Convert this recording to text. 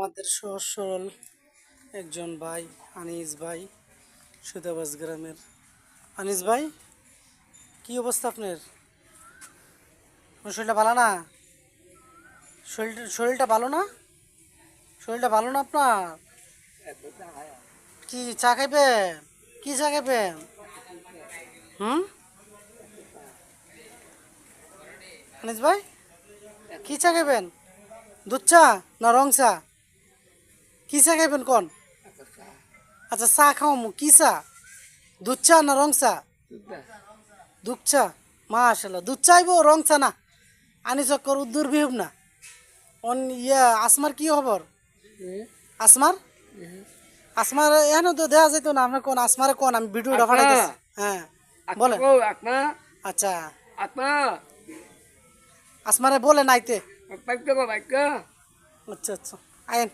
আমাদের সহজ সরল একজন ভাই, আনিস ভাই, সুদাবাস গ্রামের। আনিস ভাই, কি অবস্থা আপনার? আপনার শরীরটা ভালো না? শরীরটা ভালো না? শরীরটা ভালো না আপনার? কি চা খাইবেন? কি চা খাইবেন? হুম, আনিস ভাই, কি চা খাইবেন? দুধ চা না রং চা? কি চা খাইবেন কোন? আচ্ছা, চা খাও, কি চা? দুধ চা না রং চা? দুধ চা। মাশাল্লাহ, দুধ চাইবো, রং চা না? আনি চক্কর উদ্দুর বিহুব না। আসমার কি খবর? আসমার আসমার এখানে তো দেওয়া যেত না। আপনার কোন আসমারে কোন, আমি ভিডিওটা পাঠাইতেছি। হ্যাঁ, বলেন। আচ্ছা, আসমারে বলেন আইতে। আচ্ছা আচ্ছা, আয়েন।